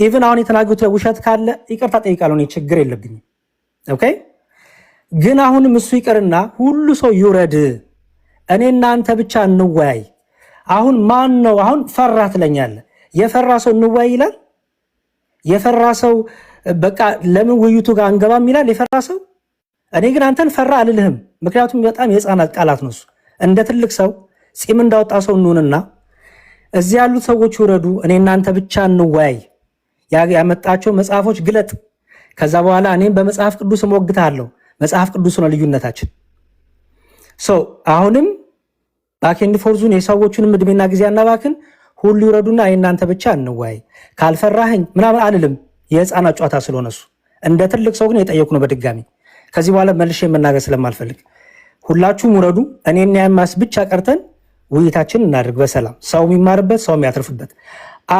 ኢቭን አሁን የተናገሩት ውሸት ካለ ይቅርታ ጠይቃለሁ፣ እኔ ችግር የለብኝም። ኦኬ ግን አሁንም እሱ ይቅርና ሁሉ ሰው ይውረድ፣ እኔ እናንተ ብቻ እንወያይ። አሁን ማን ነው አሁን ፈራ ትለኛለህ? የፈራ ሰው እንወያይ ይላል? የፈራ ሰው በቃ ለምን ውይይቱ ጋር አንገባም ይላል የፈራ ሰው? እኔ ግን አንተን ፈራ አልልህም፣ ምክንያቱም በጣም የህፃናት ቃላት ነው እሱ። እንደ ትልቅ ሰው ጺም እንዳወጣ ሰው እንሁንና እዚህ ያሉት ሰዎች ይውረዱ፣ እኔ እናንተ ብቻ እንወያይ። ያመጣቸው መጽሐፎች ግለጥ። ከዛ በኋላ እኔም በመጽሐፍ ቅዱስ እሞግታለሁ። መጽሐፍ ቅዱስ ነው ልዩነታችን። አሁንም ባኬንድ ፎርዙን የሰዎቹንም እድሜና ጊዜ አናባክን። ሁሉ ይውረዱና እኔ እናንተ ብቻ እንወያይ። ካልፈራህኝ ምናምን አልልም፣ የህፃናት ጨዋታ ስለሆነ እሱ። እንደ ትልቅ ሰው ግን የጠየቁ ነው በድጋሚ ከዚህ በኋላ መልሼ መናገር ስለማልፈልግ ሁላችሁም ውረዱ፣ እኔና ያማስ ብቻ ቀርተን ውይይታችን እናድርግ በሰላም ሰው የሚማርበት ሰው የሚያትርፍበት።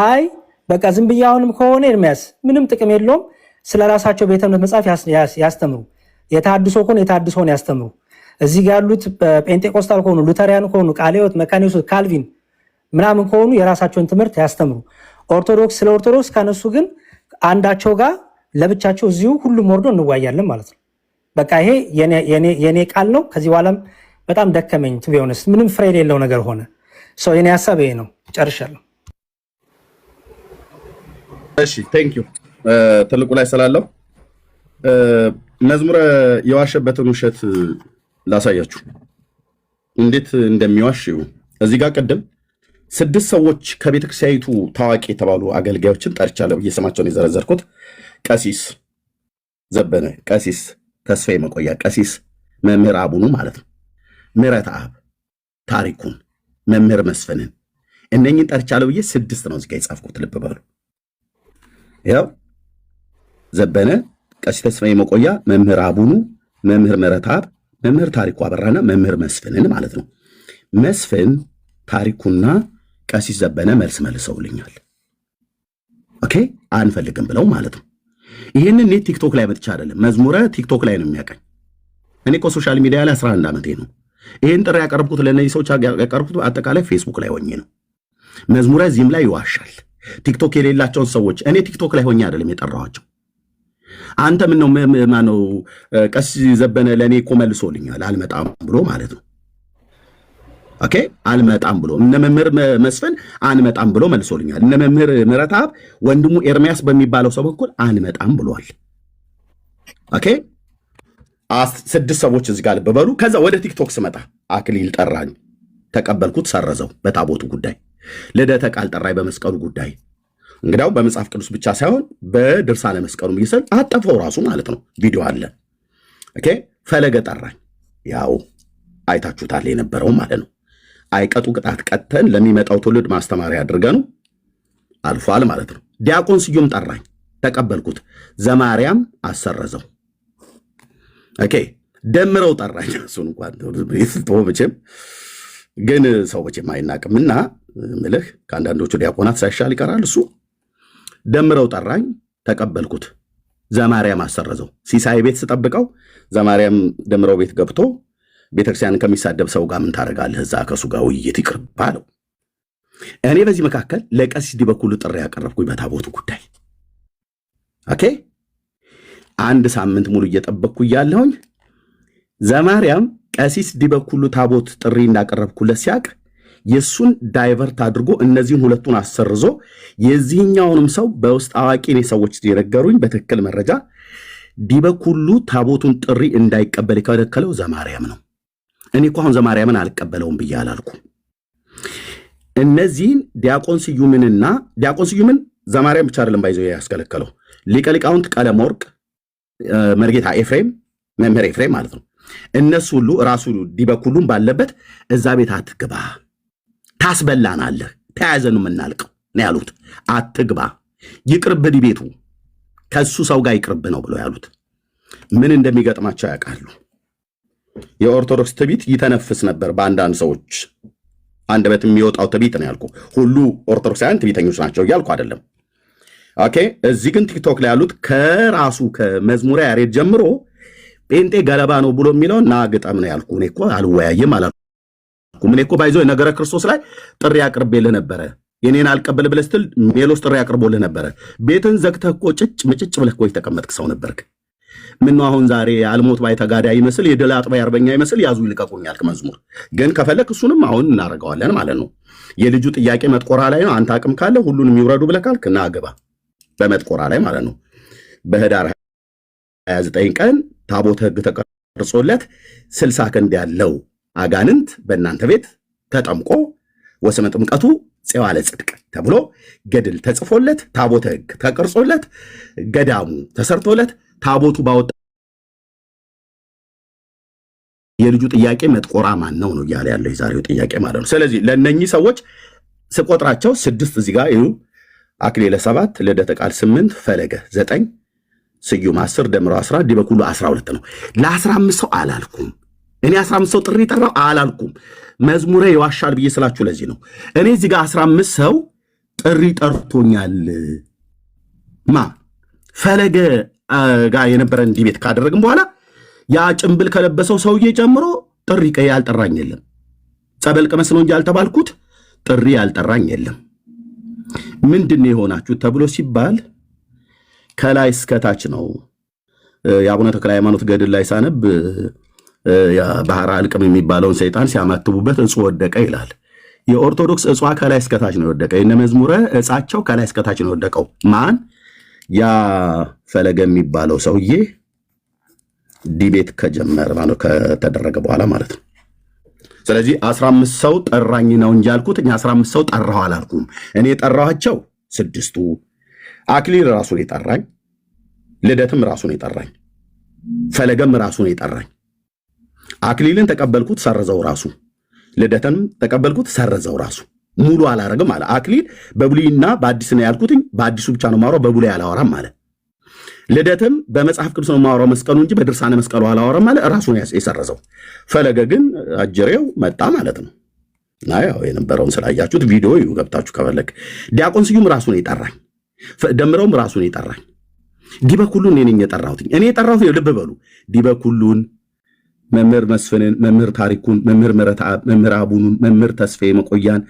አይ በቃ ዝም ብዬ አሁንም ከሆነ ኤርሚያስ ምንም ጥቅም የለውም፣ ስለ ራሳቸው ቤተ እምነት መጽሐፍ ያስተምሩ፣ የተሐድሶ ከሆነ የተሐድሶን ያስተምሩ። እዚህ ጋር ያሉት ጴንጤቆስታል ከሆኑ ሉተሪያን ከሆኑ ቃለ ሕይወት፣ መካነ ኢየሱስ፣ ካልቪን ምናምን ከሆኑ የራሳቸውን ትምህርት ያስተምሩ። ኦርቶዶክስ ስለ ኦርቶዶክስ ካነሱ ግን አንዳቸው ጋር ለብቻቸው እዚሁ ሁሉም ወርዶ እንዋያለን ማለት ነው። በቃ ይሄ የኔ ቃል ነው። ከዚህ በኋላም በጣም ደከመኝ ቱ ቢሆንስ ምንም ፍሬ የሌለው ነገር ሆነ። የኔ ሀሳብ ይሄ ነው። ጨርሻለሁ። እሺ ቴንክ ዩ ትልቁ ላይ ስላለው መዝሙረ የዋሸበትን ውሸት ላሳያችሁ እንዴት እንደሚዋሽ። እዚህ ጋር ቅድም 6 ሰዎች ከቤተክርስቲያኒቱ ታዋቂ የተባሉ አገልጋዮችን ጠርቻለሁ። እየሰማቸውን የዘረዘርኩት ቀሲስ ዘበነ፣ ቀሲስ ተስፋዬ መቆያ፣ ቀሲስ መምህር አቡኑ ማለት ነው፣ ምሕረት አብ፣ ታሪኩን፣ መምህር መስፍንን እነኝን ጠርቻለሁ ብዬ 6 ነው እዚህ ጋር የጻፍኩት። ልብ በሉ። ያው ዘበነ፣ ቀሲስ ተስፋዬ መቆያ፣ መምህር አቡኑ፣ መምህር ምሕረት አብ፣ መምህር ታሪኩ አበራና መምህር መስፍንን ማለት ነው። መስፍን ታሪኩና ቀሲስ ዘበነ መልስ መልሰውልኛል። ኦኬ አንፈልግም ብለው ማለት ነው። ይህንን እኔ ቲክቶክ ላይ መጥቻ አይደለም፣ መዝሙረ ቲክቶክ ላይ ነው የሚያቀኝ። እኔ እኮ ሶሻል ሚዲያ ላይ 11 ዓመቴ ነው። ይህን ጥሪ ያቀረብኩት ለእነዚህ ሰዎች ያቀረብኩት አጠቃላይ ፌስቡክ ላይ ሆኜ ነው። መዝሙረ እዚህም ላይ ይዋሻል። ቲክቶክ የሌላቸውን ሰዎች እኔ ቲክቶክ ላይ ሆኜ አይደለም የጠራኋቸው። አንተ ምን ነው ማነው ቀሲስ ዘበነ ለእኔ እኮ መልሶልኛል አልመጣም ብሎ ማለት ነው። ኦኬ አልመጣም ብሎ እነ መምህር መስፍን አንመጣም ብሎ መልሶልኛል። እነ መምህር ምሕረት አብ ወንድሙ ኤርሚያስ በሚባለው ሰው በኩል አንመጣም ብሏል። ኦኬ 6 ሰዎች እዚህ ጋር ልብ በሉ። ከዛ ወደ ቲክቶክ ስመጣ አክሊል ጠራኝ፣ ተቀበልኩት፣ ሰረዘው በታቦቱ ጉዳይ። ልደተ ቃል ጠራኝ በመስቀሉ ጉዳይ። እንግዲያው በመጽሐፍ ቅዱስ ብቻ ሳይሆን በድርሳነ መስቀሉ ይሰል አጠፈው ራሱ ማለት ነው። ቪዲዮ አለ። ኦኬ ፈለገ ጠራኝ፣ ያው አይታችሁታል የነበረው ማለት ነው። አይቀጡ ቅጣት ቀጥተን ለሚመጣው ትውልድ ማስተማሪያ አድርገን አልፏል ማለት ነው። ዲያቆን ስዩም ጠራኝ፣ ተቀበልኩት፣ ዘማርያም አሰረዘው። ኦኬ ደምረው ጠራኝ፣ እሱን እንኳን መቼም ግን ሰው መቼም አይናቅምና ምልህ ከአንዳንዶቹ ዲያቆናት ሳይሻል ይቀራል። እሱ ደምረው ጠራኝ፣ ተቀበልኩት፣ ዘማርያም አሰረዘው። ሲሳይ ቤት ስጠብቀው ዘማርያም ደምረው ቤት ገብቶ ቤተክርስቲያን ከሚሳደብ ሰው ጋር ምን ታደርጋለህ? እዛ ከሱ ጋር ውይይት ይቅርብ አለው። እኔ በዚህ መካከል ለቀሲስ ዲበኩሉ ጥሪ ያቀረብኩኝ በታቦቱ ጉዳይ። ኦኬ 1 ሳምንት ሙሉ እየጠበቅኩ እያለሁኝ ዘማርያም ቀሲስ ዲበኩሉ ታቦት ጥሪ እንዳቀረብኩለት ሲያቅ የሱን ዳይቨርት አድርጎ እነዚህን ሁለቱን አሰርዞ የዚህኛውንም ሰው በውስጥ አዋቂ እኔ ሰዎች የነገሩኝ በትክክል መረጃ ዲበኩሉ ታቦቱን ጥሪ እንዳይቀበል የከለከለው ዘማርያም ነው። እኔ እኮ አሁን ዘማርያምን አልቀበለውም ብዬ አላልኩም። እነዚህን ዲያቆን ስዩምን ዘማርያም ብቻ አይደለም ባይዘው ያስከለከለው ሊቀ ሊቃውንት ቀለም ወርቅ መርጌታ ኤፍሬም መምህር ኤፍሬም ማለት ነው። እነሱ ሁሉ ራሱ ዲበኩሉን ባለበት እዛ ቤት አትግባ፣ ታስበላናለህ፣ ተያዘኑ የምናልቀው ነው ያሉት። አትግባ፣ ይቅርብህ፣ ቤቱ ከሱ ሰው ጋር ይቅርብ ነው ብለው ያሉት። ምን እንደሚገጥማቸው ያውቃሉ። የኦርቶዶክስ ትቢት ይተነፍስ ነበር በአንዳንድ ሰዎች አንደበት የሚወጣው ትቢት ነው ያልኩ። ሁሉ ኦርቶዶክሳውያን ትቢተኞች ናቸው እያልኩ አይደለም። ኦኬ እዚህ ግን ቲክቶክ ላይ ያሉት ከራሱ ከመዝሙረ ያሬድ ጀምሮ ጴንጤ ገለባ ነው ብሎ የሚለው እና ግጠም ነው ያልኩ። እኔ እኮ አልወያይም አላልኩም። እኔ እኮ ባይዞ ነገረ ክርስቶስ ላይ ጥሪ አቅርቤልህ ነበረ። የኔን አልቀበል ብለህ ስትል ሜሎስ ጥሪ አቅርቦልህ ነበረ። ቤትን ዘግተህ እኮ ጭጭ ምጭጭ ብለህ እኮ የተቀመጥክ ሰው ነበርክ። ምነው አሁን ዛሬ አልሞት ባይ ተጋዳይ ይመስል የድል አጥባይ አርበኛ ይመስል ያዙ ይልቀቁኝ ያልክ መዝሙር ግን ከፈለክ እሱንም አሁን እናደርገዋለን ማለት ነው። የልጁ ጥያቄ መጥቆራ ላይ ነው። አንተ አቅም ካለ ሁሉንም ይውረዱ ብለህ ካልክ ና ግባ በመጥቆራ ላይ ማለት ነው። በህዳር 29 ቀን ታቦተ ሕግ ተቀርጾለት 60 ክንድ ያለው አጋንንት በእናንተ ቤት ተጠምቆ ወስመ ጥምቀቱ ጽዋለ ጽድቅ ተብሎ ገድል ተጽፎለት ታቦተ ሕግ ተቀርጾለት ገዳሙ ተሰርቶለት ታቦቱ ባወጣ የልጁ ጥያቄ መጥቆራ ማን ነው ነው እያለ ያለው የዛሬው ጥያቄ ማለት ነው። ስለዚህ ለነኚህ ሰዎች ስቆጥራቸው 6 እዚህ ጋር ይሁ አክሊለ 7 ልደተ ቃል 8 ፈለገ 9 ስዩም 10 ደምሮ 10 ዲበኩሉ 12 ነው። ለ15 ሰው አላልኩም እኔ 15 ሰው ጥሪ ጠራው አላልኩም። መዝሙሬ ይዋሻል ብዬ ስላችሁ ለዚህ ነው። እኔ እዚህ ጋር 15 ሰው ጥሪ ጠርቶኛል። ፈለገ ጋር የነበረን ዲቤት ካደረግን በኋላ ያ ጭምብል ከለበሰው ሰውዬ ጨምሮ ጥሪ ያልጠራኝ የለም። ጸበል ቀመስ ነው እንጂ ያልተባልኩት ጥሪ ያልጠራኝ የለም። ምንድን ነው የሆናችሁ ተብሎ ሲባል ከላይ እስከታች ነው። የአቡነ ተክለ ሃይማኖት ገድል ላይ ሳነብ ባህር አልቅም የሚባለውን ሰይጣን ሲያማትቡበት እጹ ወደቀ ይላል። የኦርቶዶክስ እጿ ከላይ እስከታች ነው የወደቀ። የነ መዝሙረ እጻቸው ከላይ እስከታች ነው የወደቀው። ማን? ያ ፈለገ የሚባለው ሰውዬ ዲቤት ከጀመረ ማለት ከተደረገ በኋላ ማለት ነው። ስለዚህ 15 ሰው ጠራኝ ነው እንጂ ያልኩት እኛ 15 ሰው ጠራሁ አላልኩም። እኔ የጠራኋቸው 6ቱ አክሊል ራሱን የጠራኝ፣ ልደትም ራሱን የጠራኝ፣ ፈለገም ራሱን የጠራኝ። አክሊልን ተቀበልኩት ሰረዘው ራሱ፣ ልደትንም ተቀበልኩት ሰረዘው ራሱ። ሙሉ አላረግም አለ። አክሊል በብሉይና በአዲስ ነው ያልኩትኝ፣ በአዲሱ ብቻ ነው ማወራው፣ በብሉይ አላወራም አለ። ልደትም በመጽሐፍ ቅዱስ ነው ማወራው መስቀሉ እንጂ በድርሳነ መስቀሉ አላወራም አለ። ራሱን የሰረዘው። ፈለገ ግን አጀሬው መጣ ማለት ነው። እና ያው የነበረውን ስላያችሁት ቪዲዮ ገብታችሁ ከፈለግ ዲያቆን ስዩም ራሱን የጠራኝ፣ ደምረውም ራሱን የጠራኝ፣ ዲበኩሉን እኔ ነኝ የጠራሁት። እኔ የጠራሁት ልብ በሉ፣ ዲበኩሉን፣ መምህር መስፍንን፣ መምህር ታሪኩን፣ መምህር ምረትአብ፣ መምህር አቡኑን፣ መምህር ተስፋዬ መቆያን፣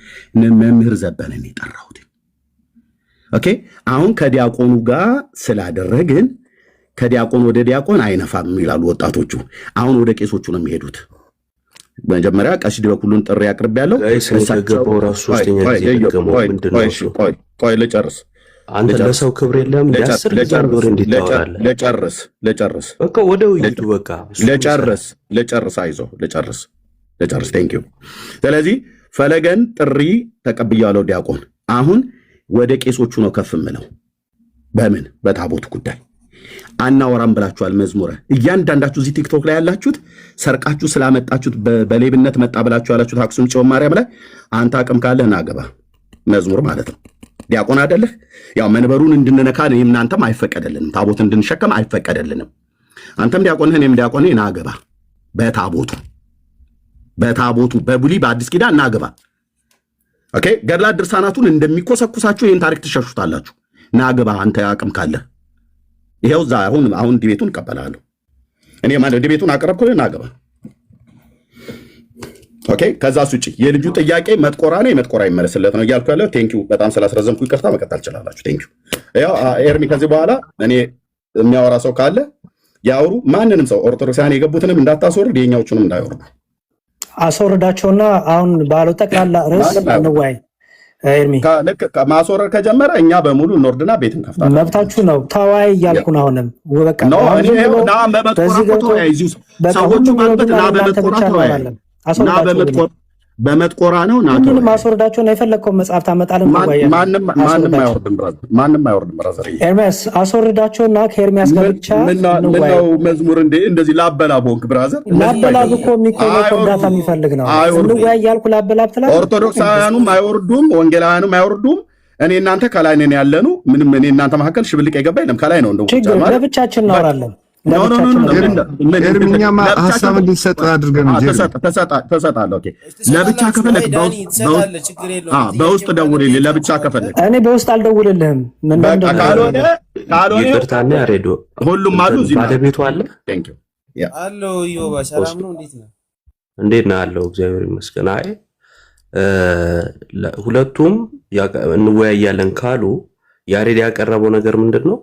መምህር ዘበንን የጠራሁት። ኦኬ። አሁን ከዲያቆኑ ጋር ስላደረግን ከዲያቆን ወደ ዲያቆን አይነፋም ይላሉ ወጣቶቹ። አሁን ወደ ቄሶቹ ነው የሚሄዱት። መጀመሪያ ቀሲስ ዲበኩሉን ጥሪ አቅርብ ያለው ቆይ ልጨርስ። አንተ ለሰው ክብር የለም። ለጨርስ በቃ ወደ ውይይቱ በቃ ለጨርስ አይዞህ ለጨርስ ቴንክ ዩ። ስለዚህ ፈለገን ጥሪ ተቀብያለሁ ዲያቆን። አሁን ወደ ቄሶቹ ነው ከፍ ምለው። በምን? በታቦት ጉዳይ አናወራም ብላችኋል። መዝሙረ እያንዳንዳችሁ እዚህ ቲክቶክ ላይ ያላችሁት ሰርቃችሁ ስላመጣችሁት በሌብነት መጣ ብላችሁ ያላችሁት አክሱም ጽዮን ማርያም ላይ አንተ አቅም ካለህ ናገባ መዝሙር ማለት ነው። ዲያቆን አይደለህ? ያው መንበሩን እንድንነካ እናንተም አይፈቀደልንም፣ ታቦት እንድንሸከም አይፈቀደልንም። አንተም ዲያቆንህ እኔም ዲያቆኔ ናገባ። በታቦቱ በብሉይ በአዲስ ኪዳን ናገባ። ኦኬ። ገድላት ድርሳናቱን እንደሚኮሰኩሳችሁ ይህን ታሪክ ትሸሹታላችሁ። ናገባ አንተ አቅም ካለህ። ይሄው ዛ አሁን ዲቤቱን እቀበላለሁ እኔ ማለት ዲቤቱን አቀረብኩልህ፣ ናገባ። ኦኬ። ከዛስ ውጪ የልጁ ጥያቄ መጥቆራ ነው፣ የመጥቆራ ይመለስለት ነው እያልኩ ያለው። ቴንኪው በጣም ስላስረዘምኩ ይቅርታ። መቀጠል ትችላላችሁ። ቴንኪው። ያው ኤርሚ ከዚህ በኋላ እኔ የሚያወራ ሰው ካለ ያውሩ። ማንንም ሰው ኦርቶዶክሳን የገቡትንም እንዳታስወርድ፣ የኛዎቹንም እንዳይወርዱ አስወርዳቸውና አሁን ባለው ጠቅላላ ርዕስ እንወያይ። ኤርሚ ማስወረድ ከጀመረ እኛ በሙሉ ኖርድና ቤት እንከፍታለን። መብታችሁ ነው። ተወያይ እያልኩ ነው። አሁንም በቃ ሰዎቹ ባሉበት ና በመጥቆራ ተወያይ፣ ና በመጥቆራ ነው። ሁሉንም አስወርዳቸው ነው። የፈለግከውን መጽሐፍ ታመጣለን። ማንም አይወርድም። ብራዘር ኤርሚያስ አስወርዳቸውና ከኤርሚያስ ጋር ብቻ ምነው መዝሙር እንዴ እንደዚህ ላበላብ ሆንክ? ብራዘር ላበላብ እኮ የሚቆየው እርዳታ የሚፈልግ ነው። እንወያይ እያልኩ ላበላብ ትላለህ። ኦርቶዶክሳውያኑም አይወርዱም፣ ወንጌላውያኑም አይወርዱም። እኔ እናንተ ከላይ ነን ያለኑ። ምንም እኔ እናንተ መካከል ሽብልቅ የገባ የለም። ከላይ ነው። እንደው ችግር ለብቻችን እናወራለን። እኛማ ሀሳብ እንዲሰጥ አድርገን ተሰጣለህ። ኦኬ። ለብቻ ከፈለግ በውስጥ ደውልልኝ። ለብቻ ከፈለግ እኔ በውስጥ አልደውልልህም። ካልሆነ ይቅርታና ያሬዶ ሁሉም አሉ። እዚህ ባለቤቱ አለ አለው። ዮባ ሰላም ነው? እንዴት ነህ? አለው እግዚአብሔር ይመስገን። አይ ሁለቱም እንወያያለን ካሉ ያሬድ ያቀረበው ነገር ምንድነው?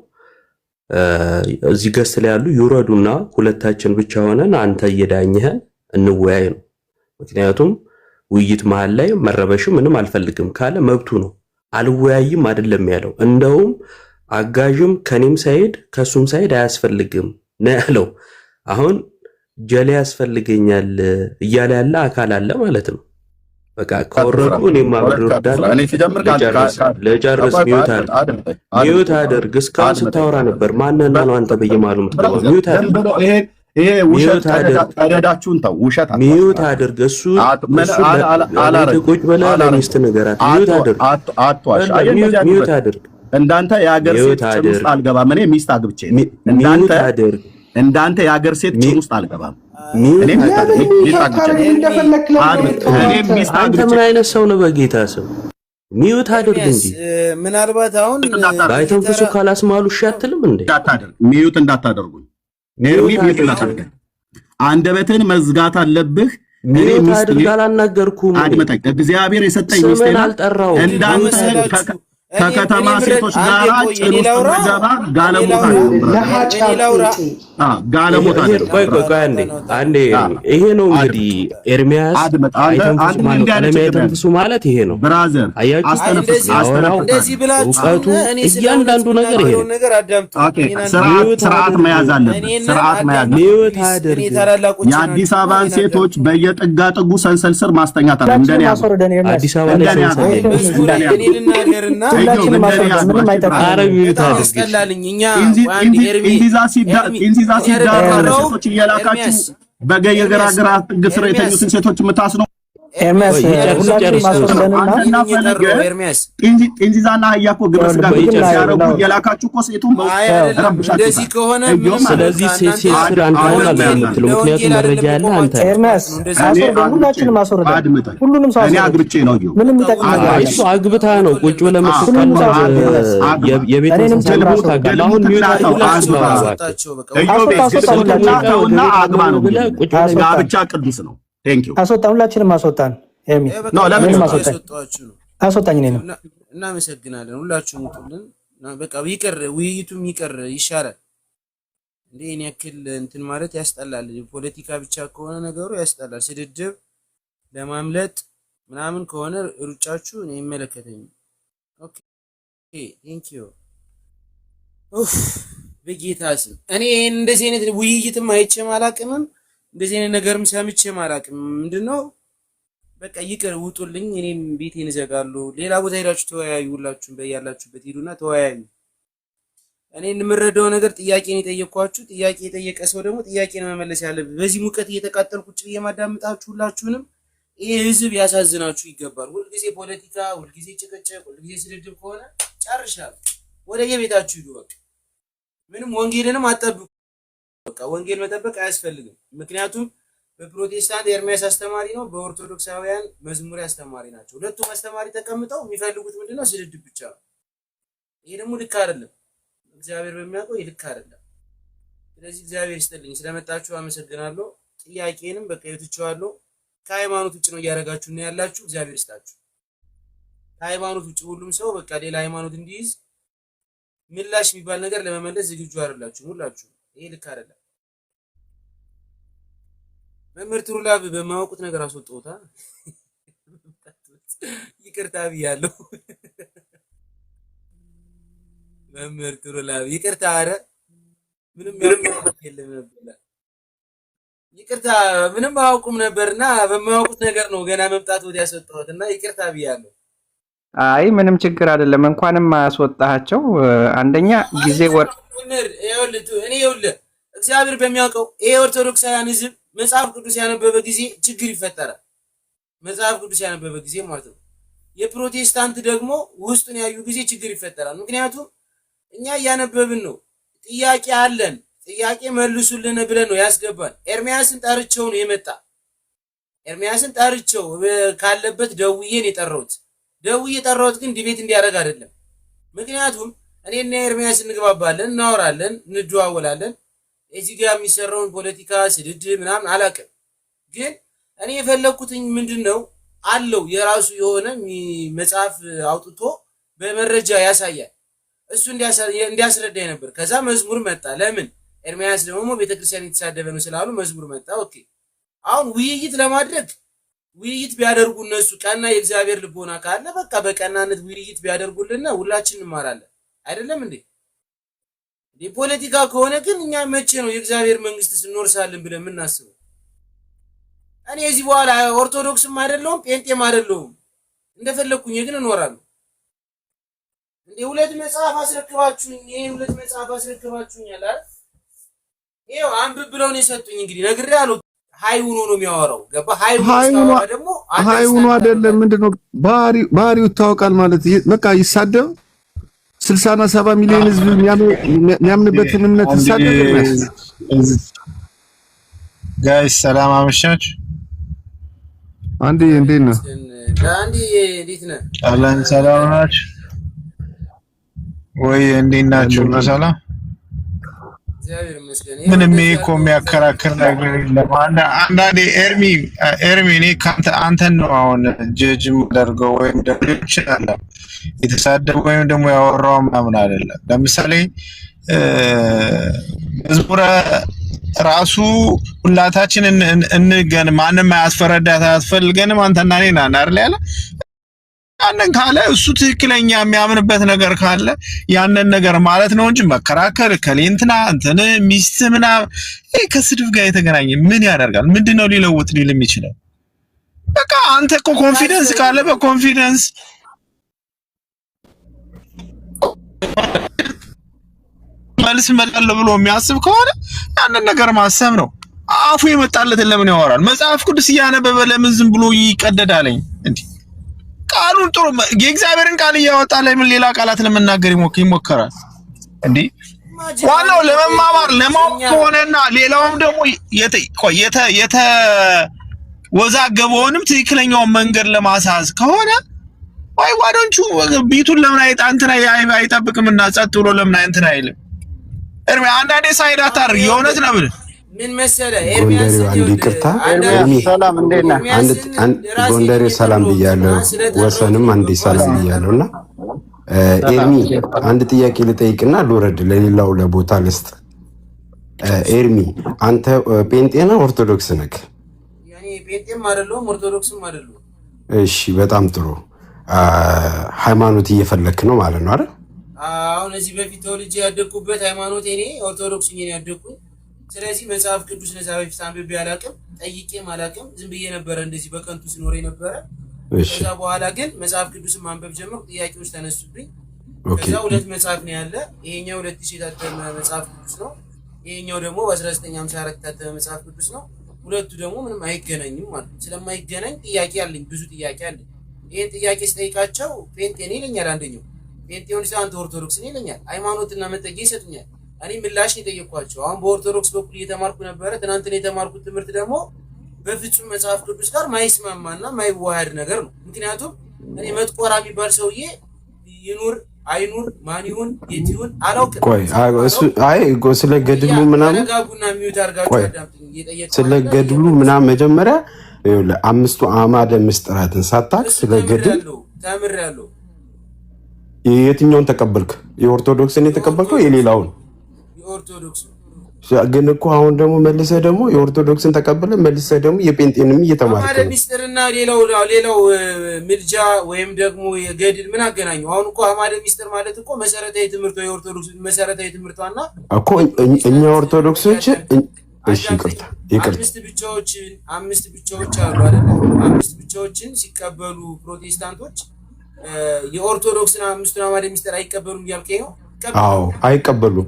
እዚህ ገስት ላይ ያሉ ይውረዱና ሁለታችን ብቻ ሆነን አንተ እየዳኘህን እንወያይ ነው። ምክንያቱም ውይይት መሃል ላይ መረበሽ ምንም አልፈልግም ካለ መብቱ ነው። አልወያይም አይደለም ያለው። እንደውም አጋዥም ከኔም ሳይድ ከሱም ሳይድ አያስፈልግም ነው ያለው። አሁን ጀሌ ያስፈልገኛል እያለ ያለ አካል አለ ማለት ነው። በቃ ከወረዱ እኔም አብረዳለሁ። ለጨርስ ሚዩት አድርግ። እስካሁን ስታወራ ነበር። ማንና ነው አንተ በየማሉ የምትገባው? ሚዩት አድርግ። ይሄ ውሸት ቀደዳችሁን ተው። ውሸት ሚዩት አድርግ። እሱ ቁጭ ብለህ ለሚስት ንገራት። ሚዩት አድርግ። ሚዩት አድርግ። እንዳንተ የሀገር ሴት ጭን ውስጥ አልገባም። እኔ ሚስት አግብቼ እንዳንተ የሀገር ሴት ጭን ውስጥ አልገባም። አንተ ምን አይነት ሰው ነው? በጌታ ሰው ሚዩት አድርግ እንጂ ምናልባት አሁን ባይተንፍሱ ካላስማሉ እሺ አትልም እንዴ? ሚዩት እንዳታደርጉኝ። አንደበትን መዝጋት አለብህ። ሚዩት አድርግ። አላናገርኩም። አድመጠኝ። እግዚአብሔር የሰጠኝ ሚስቴ እንዳንተ ከከተማ ሴቶች ጋር ጭን ውስጥ ገባ ጋለሞታ አንዴ ይሄ ነው እንግዲህ ኤርሚያስ አይተንፍሱ ማለት ይሄ ነው። ብራዘር እውቀቱ እያንዳንዱ ነገር ይሄ ነው። ስርዓት መያዝ አለብን። ስርዓት መያዝ የአዲስ አበባን ሴቶች በየጥጋ ጥጉ ሰንሰል ስር ማስተኛት አለ። እንደኔ አዲስ አበባ ላይ ኢንዚዛ ሲዳራ ሴቶች እየላካችሁ በገየ ገራገራ ጥግ ስር የተኙትን ሴቶች የምታስነው ኢንዚዛና አህያ እኮ ግብረ ስጋ ሲያረጉ እየላካችሁ እኮ ሴቱን ስለዚህ ሴት ስር አንተ ሆን አልምትለው። ምክንያቱም መረጃ ያለ አንተ ሁሉንም ሰው እኔ አግብቼ ነው እሱ አግብታ ነው ቁጭ ብለህ የምትቀመጥ የቤተሰብ ሰልቦ ታውቃለህ። አሁን ሚዩታውና አግባ ነው ጋብቻ ቅዱስ ነው። አስወጣን፣ ሁላችንም አስወጣን። ኤርሚ አስወጣኝ። እኔ ነው። እናመሰግናለን። ሁላችሁም ውጡልን። በቃ ይቅር፣ ውይይቱም ይቅር ይሻላል። እንዴ እኔ ያክል እንትን ማለት ያስጠላል። ፖለቲካ ብቻ ከሆነ ነገሩ ያስጠላል። ስድድብ ለማምለጥ ምናምን ከሆነ ሩጫችሁ እኔ አይመለከተኝም። ኦኬ ቴንክ ዩ በጌታ ስም። እኔ እንደዚህ አይነት ውይይትም አይቼም አላቅምም። እንደዚህ አይነት ነገርም ሰምቼም አላቅም። ምንድነው በቃ ይቅር ውጡልኝ። እኔም ቤቴን እዘጋለሁ። ሌላ ቦታ ሄዳችሁ ተወያዩ። ሁላችሁም በያላችሁበት ሄዱና ተወያዩ። እኔ የምረዳው ነገር ጥያቄን የጠየኳችሁ፣ ጥያቄ የጠየቀ ሰው ደግሞ ጥያቄን መመለስ ያለበት። በዚህ ሙቀት እየተቃጠልኩ ቁጭ ብዬ ማዳምጣችሁ ሁላችሁንም ይሄ ህዝብ ያሳዝናችሁ ይገባል። ሁልጊዜ ፖለቲካ፣ ሁልጊዜ ጭቅጭቅ፣ ሁልጊዜ ስድድብ ከሆነ ጨርሻለሁ። ወደ የቤታችሁ ሂዱ። በቃ ምንም ወንጌልንም አጠብቁ። በቃ ወንጌል መጠበቅ አያስፈልግም። ምክንያቱም በፕሮቴስታንት ኤርሚያስ አስተማሪ ነው፣ በኦርቶዶክሳውያን መዝሙር አስተማሪ ናቸው። ሁለቱም አስተማሪ ተቀምጠው የሚፈልጉት ምንድነው? ስድድብ ብቻ ነው። ይሄ ደግሞ ልክ አይደለም። እግዚአብሔር በሚያውቀው ይሄ ልክ አይደለም። ስለዚህ እግዚአብሔር ይስጥልኝ። ስለመጣችሁ አመሰግናለሁ። ጥያቄንም በቃ ይትቻለሁ። ከሃይማኖት ውጭ ነው እያደረጋችሁ ነው ያላችሁ። እግዚአብሔር ይስጣችሁ። ከሃይማኖት ውጭ ሁሉም ሰው በቃ ሌላ ሃይማኖት እንዲይዝ ምላሽ የሚባል ነገር ለመመለስ ዝግጁ አይደላችሁም ሁላችሁ። ይሄ ልክ አይደለም። መምህር ትሩላብ በማያውቁት ነገር አስወጣውታ። ይቅርታ ብያለሁ። መምህር ትሩላብ ይቅርታ። አረ ምንም የለም ነበር። ይቅርታ ምንም አያውቁም ነበርና በማያውቁት ነገር ነው ገና መምጣት ወዲያ ያስወጣሁትና ይቅርታ ብያለሁ። አይ ምንም ችግር አይደለም። እንኳንም አስወጣቸው። አንደኛ ጊዜ ወር ይኸውልህ እግዚአብሔር በሚያውቀው ይሄ ኦርቶዶክሳውያን ህዝብ መጽሐፍ ቅዱስ ያነበበ ጊዜ ችግር ይፈጠራል። መጽሐፍ ቅዱስ ያነበበ ጊዜ ማለት ነው። የፕሮቴስታንት ደግሞ ውስጡን ያዩ ጊዜ ችግር ይፈጠራል። ምክንያቱም እኛ እያነበብን ነው። ጥያቄ አለን፣ ጥያቄ መልሱልን ብለን ነው ያስገባን። ኤርሚያስን ጠርቸው ነው የመጣ። ኤርሚያስን ጠርቸው ካለበት ደውዬን የጠራሁት ግን ዲቤት እንዲያደርግ አይደለም። ምክንያቱም እኔና ኤርሚያስ እንግባባለን፣ እናወራለን፣ እንደዋወላለን። እዚህ ጋር የሚሰራውን ፖለቲካ ስድድብ ምናምን አላውቅም። ግን እኔ የፈለኩትኝ ምንድነው አለው የራሱ የሆነ መጽሐፍ አውጥቶ በመረጃ ያሳያል። እሱ እንዲያስረዳኝ ነበር። ከዛ መዝሙር መጣ። ለምን ኤርሚያስ ደግሞ ቤተክርስቲያን የተሳደበ ነው ስላሉ መዝሙር መጣ። ኦኬ አሁን ውይይት ለማድረግ ውይይት ቢያደርጉ እነሱ ቀና የእግዚአብሔር ልቦና ካለ በቃ በቀናነት ውይይት ቢያደርጉልና ሁላችን እንማራለን። አይደለም እንዴ? የፖለቲካ ከሆነ ግን እኛ መቼ ነው የእግዚአብሔር መንግስት እንወርሳለን ብለን የምናስበው? እኔ እዚህ በኋላ ኦርቶዶክስም አይደለሁም ጴንጤም አይደለሁም፣ እንደፈለኩኝ ግን እኖራለሁ። እንዴ ሁለት መጽሐፍ አስረክባችሁኝ፣ ሁለት መጽሐፍ አስረክባችሁኛል አይደል? ይሄው አንብብ ብለው ነው የሰጡኝ። እንግዲህ ነግሬያለሁ። ሃይ ሆኖ ነው የሚያወራው። ገባ? ሃይ ሆኖ አይደለም። ምንድነው ባህሪው ይታወቃል ማለት በቃ ይሳደብ 60 እና 70 ሚሊዮን ህዝብ የሚያምንበትን እምነት ይሳደብ። ጋይስ ሰላም አመሻችሁ። አንዴ እንዴት ነህ? አንዴ እንዴት ነህ? አላን ሰላም ናችሁ ወይ? እንዴት ናችሁ? በሰላም ምንም እኮ የሚያከራክር ነገር የለም። አንዳንዴ ኤርሚ እኔ አንተን ነው አሁን ጀጅ የማደርገው ወይም ደግሞ ይችላል የተሳደበ ወይም ደግሞ ያወራው ምናምን አይደለም። ለምሳሌ መዝሙረ ራሱ ሁላታችን እንገን ማንም አያስፈረዳት አያስፈልገንም አንተና እኔ ነን አይደል ያለ ያንን ካለ እሱ ትክክለኛ የሚያምንበት ነገር ካለ ያንን ነገር ማለት ነው እንጂ መከራከር ከሌንትና እንትን ሚስት ምናምን ከስድብ ጋር የተገናኘ ምን ያደርጋል? ምንድነው ሊለውጥ ሊል የሚችለው? በቃ አንተ እኮ ኮንፊደንስ ካለ በኮንፊደንስ መልስ መላል ብሎ የሚያስብ ከሆነ ያንን ነገር ማሰብ ነው። አፉ የመጣለትን ለምን ያወራል? መጽሐፍ ቅዱስ እያነበበ ለምን ዝም ብሎ ይቀደዳለኝ እንዴ? ቃሉን ጥሩ የእግዚአብሔርን ቃል እያወጣ ለምን ሌላ ቃላት ለመናገር ይሞከራል እንዴ? ዋናው ለመማማር ለማወቅ ከሆነና ሌላውም ደግሞ ወዛገበውንም ትክክለኛውን መንገድ ለማሳዝ ከሆነ ዋዶንቹ ቢቱን ለምን እንትና አይጠብቅምና ጸጥ ብሎ ለምን እንትና አይልም? እርሜ አንዳንዴ ሳይድ አታርግ። የእውነት ነው ብለህ ምን መሰለህ ጎንደሬው አንድ ይቅርታ፣ ሰላም እንዴት ነህ? ጎንደሬው ሰላም ብያለሁ፣ ወሰንም አንድ ሰላም ብያለሁና ኤርሚ አንድ ጥያቄ ልጠይቅና ልውረድ፣ ለሌላው ለቦታ ልስጥ። ኤርሚ አንተ ጴንጤ ነህ ኦርቶዶክስ ነህ? ያኔ ጴንጤም አይደለሁም ኦርቶዶክስም አይደለሁም። እሺ በጣም ጥሩ። ሃይማኖት እየፈለክ ነው ማለት ነው አይደል? አሁን እዚህ በፊት ተወልጄ ያደግኩበት ሃይማኖት እኔ ኦርቶዶክስ ነኝ ያደግኩት። ስለዚህ መጽሐፍ ቅዱስ ነዛ በፊት አንብቤ አላውቅም፣ ጠይቄም አላውቅም። ዝም ብዬ ነበረ እንደዚህ በከንቱ ሲኖር የነበረ። ከዛ በኋላ ግን መጽሐፍ ቅዱስን ማንበብ ጀመርኩ፣ ጥያቄዎች ተነሱብኝ። ከዛ ሁለት መጽሐፍ ነው ያለ። ይሄኛው 2000 የታተመ መጽሐፍ ቅዱስ ነው፣ ይሄኛው ደግሞ በ1954 የታተመ መጽሐፍ ቅዱስ ነው። ሁለቱ ደግሞ ምንም አይገናኝም ማለት ነው። ስለማይገናኝ ጥያቄ አለኝ፣ ብዙ ጥያቄ አለኝ። ይሄን ጥያቄ ስጠይቃቸው ጴንጤ ነኝ ይለኛል አንደኛው፣ ጴንጤውን አንተ ኦርቶዶክስ ነኝ ይለኛል። ሃይማኖትና መጠጊያ ይሰጡኛል። እኔ ምላሽ ነው የጠየኳቸው። አሁን በኦርቶዶክስ በኩል እየተማርኩ ነበረ። ትናንትና የተማርኩት ትምህርት ደግሞ በፍጹም መጽሐፍ ቅዱስ ጋር ማይስማማና ማይዋሃድ ነገር ነው። ምክንያቱም እኔ መጥቆራ የሚባል ሰውዬ ይኑር አይኑር ማን ይሁን የት ይሁን አላውቅም። ስለ ገድሉ ምናምን ስለ ገድሉ ምናምን መጀመሪያ አምስቱ አዕማደ ምስጢራትን ሳታውቅ ስለ ገድል ተምሬያለሁ። የትኛውን ተቀበልክ? የኦርቶዶክስን የተቀበልከው? የሌላውን? የኦርቶዶክስ። ግን እኮ አሁን ደግሞ መልሰህ ደግሞ የኦርቶዶክስን ተቀበለ መልሰህ ደግሞ የጴንጤንም እየተማርክ ነው። አዕማደ ምስጢርና ሌላው ምልጃ ወይም ደግሞ የገድል ምን አገናኘው? አሁን እኮ አዕማደ ምስጢር ማለት እኮ መሰረታዊ ትምህርት የኦርቶዶክስ መሰረታዊ ትምህርቷና እኮ እኛ ኦርቶዶክሶች እሺ ይቅርታ አምስት ብቻዎች አሉ አይደል? አምስት ብቻዎችን ሲቀበሉ ፕሮቴስታንቶች የኦርቶዶክስና አምስቱን አዕማደ ምስጢር አይቀበሉም እያልከኝ ነው? አዎ አይቀበሉም።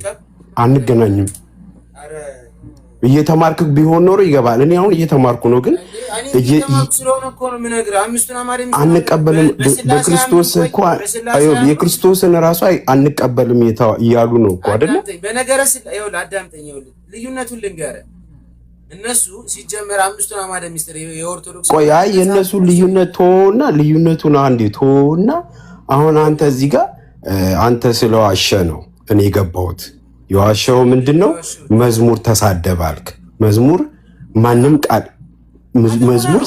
አንገናኝም። እየተማርክ ቢሆን ኖሮ ይገባል። እኔ አሁን እየተማርኩ ነው፣ ግን አንቀበልም። በክርስቶስ እኮ የክርስቶስን ራሱ አንቀበልም እያሉ ነው እኮ አይደለ? በነገረ አዳምጠኝ፣ ልዩነቱን ልንገርህ። እነሱ ሲጀመር አምስቱን አዕማደ ምስጢር የኦርቶዶክስ ቆይ የእነሱ ልዩነቱን አንዴ ተወውና አሁን አንተ እዚህ ጋር አንተ ስለዋሸ ነው እኔ የገባሁት። የዋሸው ምንድነው? መዝሙር ተሳደባልክ። መዝሙር ማንም ቃል መዝሙር